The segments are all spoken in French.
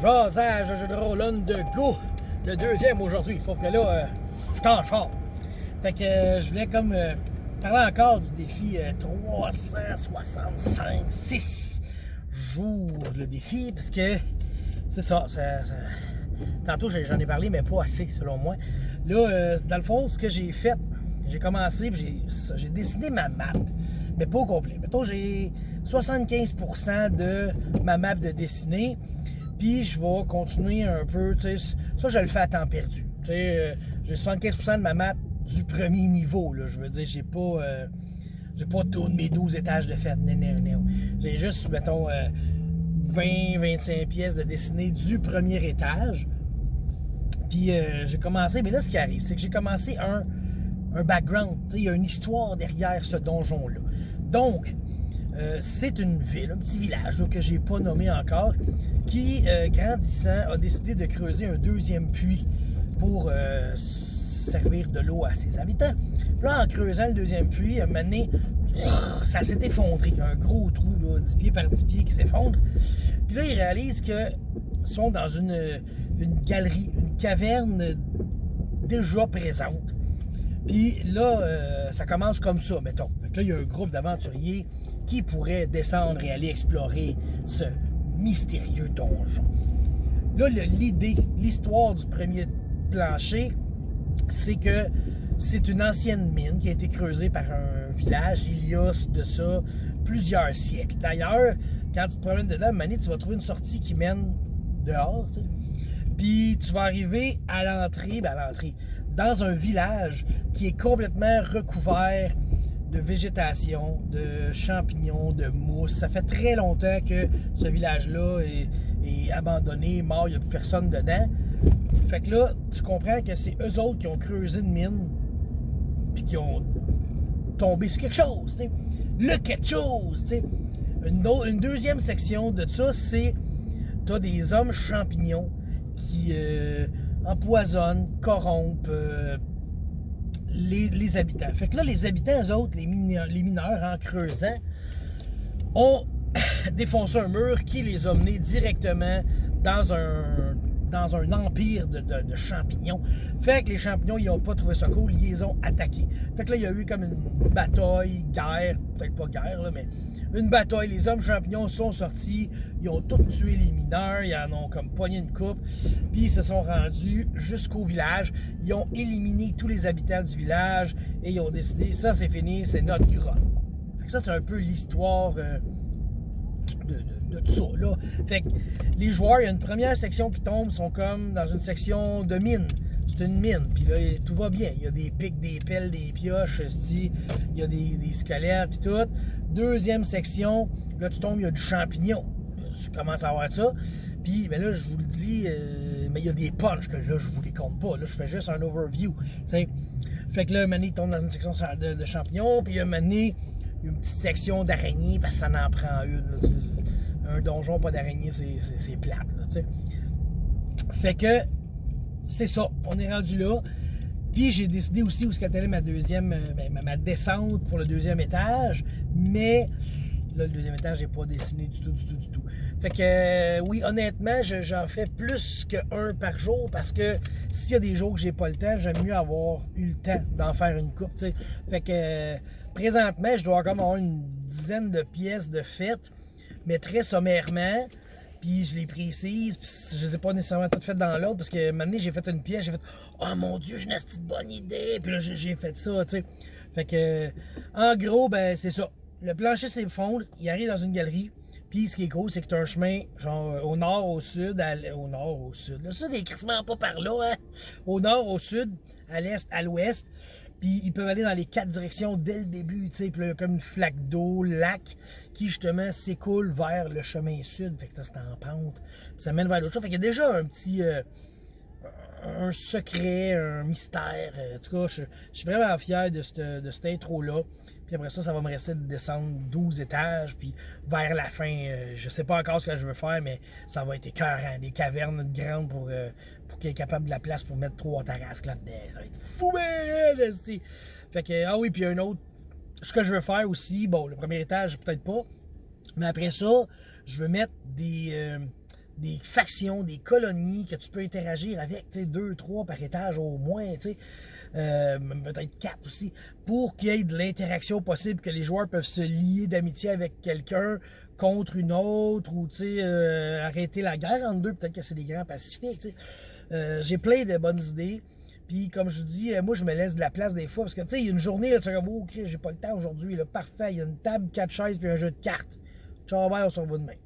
Jasage de jeu de rôle on the go, le deuxième aujourd'hui, sauf que là, je suis en char. Fait que je voulais comme parler encore du défi 365 jours, le défi, parce que c'est ça, tantôt j'en ai parlé, mais pas assez selon moi. Là, dans le fond, ce que j'ai fait, j'ai commencé, j'ai dessiné ma map, mais pas au complet. Mettons, j'ai 75% de ma map de dessinée. Puis je vais continuer un peu, tu sais, ça je le fais à temps perdu. Tu sais, j'ai 75% de ma map du premier niveau, là. Je veux dire, j'ai pas tous mes 12 étages de fait. Non. J'ai juste, mettons, 20-25 pièces de dessinée du premier étage. Puis j'ai commencé, mais là ce qui arrive, c'est que j'ai commencé un background. Tu sais, il y a une histoire derrière ce donjon-là. Donc, c'est une ville, un petit village là, que j'ai pas nommé encore, qui, grandissant, a décidé de creuser un deuxième puits pour servir de l'eau à ses habitants. Puis là, en creusant le deuxième puits, à un moment donné, ça s'est effondré. Il y a un gros trou, là, 10 pieds par 10 pieds qui s'effondre. Puis là, ils réalisent qu'ils sont dans une galerie, une caverne déjà présente. Puis là, ça commence comme ça, mettons. Fait que là, il y a un groupe d'aventuriers qui pourrait descendre et aller explorer ce mystérieux donjon. Là, l'idée, l'histoire du premier plancher, c'est que c'est une ancienne mine qui a été creusée par un village il y a de ça plusieurs siècles. D'ailleurs, quand tu te promènes dedans, Mané, tu vas trouver une sortie qui mène dehors, tu sais. Puis tu vas arriver à l'entrée, dans un village qui est complètement recouvert de végétation, de champignons, de mousse. Ça fait très longtemps que ce village-là est abandonné, mort, il n'y a plus personne dedans. Fait que là, tu comprends que c'est eux autres qui ont creusé une mine, puis qui ont tombé sur quelque chose, tu sais. Le quelque chose, tu sais. Une deuxième section de ça, c'est t'as des hommes champignons qui empoisonnent, corrompent les habitants. Fait que là, les habitants, eux autres, les mineurs, en creusant, ont défoncé un mur qui les a menés directement dans un empire de champignons. Fait que les champignons, ils n'ont pas trouvé ça cool, ils les ont attaqués. Fait que là, il y a eu comme une bataille, guerre, peut-être pas guerre, là, mais une bataille. Les hommes champignons sont sortis, ils ont tous tué les mineurs, ils en ont comme pogné une coupe, puis ils se sont rendus jusqu'au village. Ils ont éliminé tous les habitants du village et ils ont décidé, ça c'est fini, c'est notre grotte. Fait que ça, c'est un peu l'histoire de tout ça, là. Fait que les joueurs, il y a une première section qui tombe, sont comme dans une section de mine. C'est une mine, puis là, tout va bien. Il y a des pics, des pelles, des pioches, il y a des squelettes, puis tout. Deuxième section, là, tu tombes, il y a du champignon. Tu commences à voir ça. Puis, ben là, je vous le dis, mais il y a des punches que là, je vous les compte pas. Là, je fais juste un overview, t'sais. Fait que là, Mané, il tombe dans une section de champignons, puis Mané, il y a une petite section d'araignées, parce que ça en prend une, là. Un donjon, pas d'araignée, c'est plate, là, tu sais. Fait que, c'est ça, on est rendu là. Puis j'ai décidé aussi où est-ce qu'elle allait ma deuxième, ma descente pour le deuxième étage, mais là, le deuxième étage, j'ai pas dessiné du tout. Fait que, oui, honnêtement, j'en fais plus qu'un par jour, parce que s'il y a des jours que j'ai pas le temps, j'aime mieux avoir eu le temps d'en faire une coupe, tu sais. Fait que, présentement, je dois encore avoir une dizaine de pièces de fête, mais très sommairement, puis je les précise, puis je les ai pas nécessairement toutes faites dans l'ordre, parce que maintenant j'ai fait une pièce, j'ai fait « Oh mon Dieu, j'ai une petite bonne idée! » Puis là, j'ai fait ça, tu sais. Fait que, en gros, ben c'est ça. Le plancher s'effondre, il arrive dans une galerie, puis ce qui est cool, c'est que tu as un chemin, genre, au nord, au sud, au nord, au sud. Le sud est crissement pas par là, hein? Au nord, au sud, à l'est, à l'ouest. Puis ils peuvent aller dans les 4 directions dès le début, tu sais. Puis là, il y a comme une flaque d'eau, lac, qui justement s'écoule vers le chemin sud. Fait que là, c'est en pente. Puis ça mène vers l'autre chose. Fait qu'il y a déjà un petit un secret, un mystère. En tout cas, je suis vraiment fier de cette intro-là. Puis après ça, ça va me rester de descendre 12 étages. Puis vers la fin, je sais pas encore ce que je veux faire, mais ça va être écœurant. Des cavernes grandes pour qu'il y ait capable de la place pour mettre 3 terrasses là-dedans. Ça va être fou, ben, fait que, ah oui, puis un autre. Ce que je veux faire aussi, bon, le premier étage, peut-être pas. Mais après ça, je veux mettre des factions, des colonies que tu peux interagir avec, tu sais, 2, 3 par étage au moins, tu sais. Peut-être 4 aussi, pour qu'il y ait de l'interaction possible, que les joueurs peuvent se lier d'amitié avec quelqu'un contre une autre, ou arrêter la guerre entre deux, peut-être que c'est des grands pacifiques. J'ai plein de bonnes idées. Puis comme je vous dis, moi je me laisse de la place des fois, parce que tu sais, il y a une journée, là, tu sais, comme, oh, j'ai pas le temps aujourd'hui, parfait, il y a une table, 4 chaises, puis un jeu de cartes. Ciao, bye, on se revoit demain.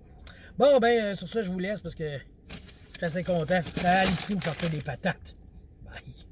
Bon, ben, sur ça, je vous laisse, parce que je suis assez content. À l'épicerie, me chercher des patates. Bye.